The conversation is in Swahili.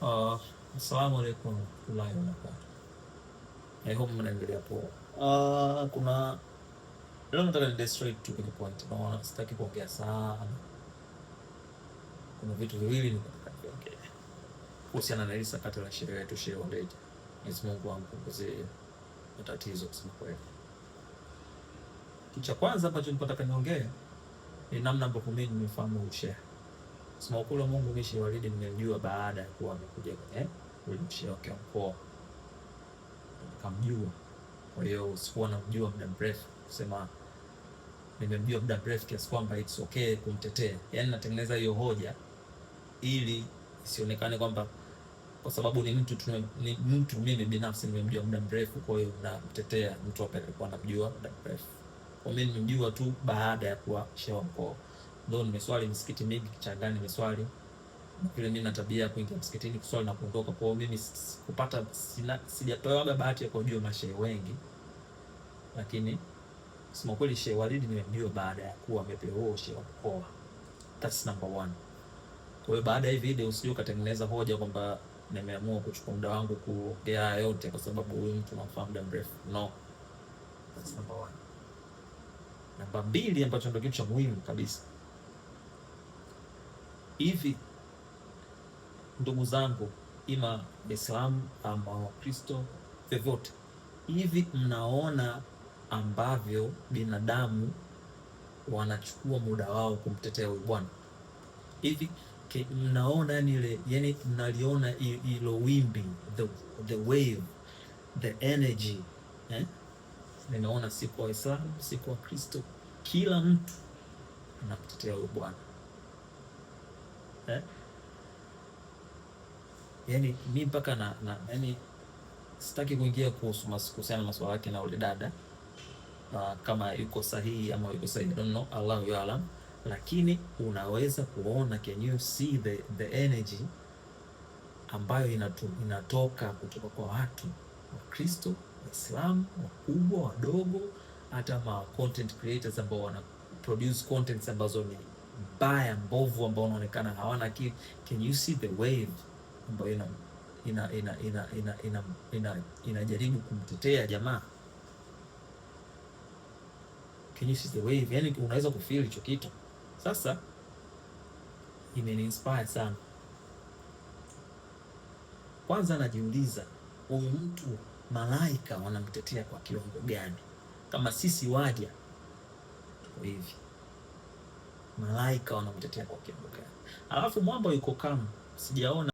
Uh, Assalamu alaikum warahmatullahi wabarakatuh. I hope mnaendelea poa. Kuna leo nataka ni straight to the point. Naona sitaki kuongea sana. Kuna vitu viwili nataka niongee kuhusiana na hili sakata la sheria yetu Sheikh Walid. Mwenyezi Mungu ampunguzie matatizo kusema kweli. Kitu cha kwanza ambacho nataka niongee ni namna ambavyo mimi nimefahamu Sheikh. Sema kula Mungu mimi Sheikh Walid nimemjua baada ya kuwa amekuja kwenye Sheikh wake mkoa. Kamjua. Kwa hiyo sikuwa namjua muda mrefu, kusema nimemjua muda mrefu kiasi kwamba it's okay kumtetea. Yaani natengeneza hiyo hoja ili isionekane kwamba kwa sababu ni mtu mimi binafsi nimemjua muda mrefu, kwa hiyo namtetea mtu ambaye alikuwa anamjua muda mrefu. Kwa mimi nimemjua tu baada ya kuwa shehe wa mkoa. Ndio nimeswali msikiti mingi Kichangani, nimeswali vile mimi na tabia kuingia msikitini kuswali na kuondoka. Kwa hiyo mimi sijapewa bahati ya kujua mashehe wengi, lakini kusema kweli Sheikh Walid nimemjua baada ya kuwa amepewa huo shehe wa mkoa. That's number one. Kwa hiyo baada ya hii video usije ukatengeneza hoja kwamba nimeamua kuchukua muda wangu kuongea yote kwa sababu huyu mtu namfahamu muda mrefu. No. That's number one. Namba mbili, ambacho ndio kitu cha muhimu kabisa. Hivi ndugu zangu, ima Waislamu ama Wakristo vyovyote, hivi mnaona ambavyo binadamu wanachukua muda wao kumtetea huyu bwana? Hivi mnaona yani mnaliona hilo wimbi, the wave, the energy ninaona si kwa Waislamu, si kwa Wakristo, kila mtu anamtetea huyu bwana Yani mimi mpaka yani sitaki kuingia kuhusiana na masuala yake na ule dada kama yuko sahihi ama yuko sahihi, I don't know, Allahu ya'lam, lakini unaweza kuona, can you see the energy ambayo inatoka kutoka kwa watu wa Kristo, Waislamu, wakubwa, wadogo, hata ma content creators ambao wana produce contents ambazo ni mbaya, mbovu, ambao wanaonekana hawana akili. Can you see the wave ambayo inajaribu kumtetea jamaa? Can you see the wave? Yani unaweza kufeel hicho kitu. Sasa imeni-inspire sana. Kwanza najiuliza, huyu mtu malaika wanamtetea kwa kiwango gani? Kama sisi waja tuko hivi, malaika wanamtetea kwa kiwango gani? Alafu mwamba yuko kama sijaona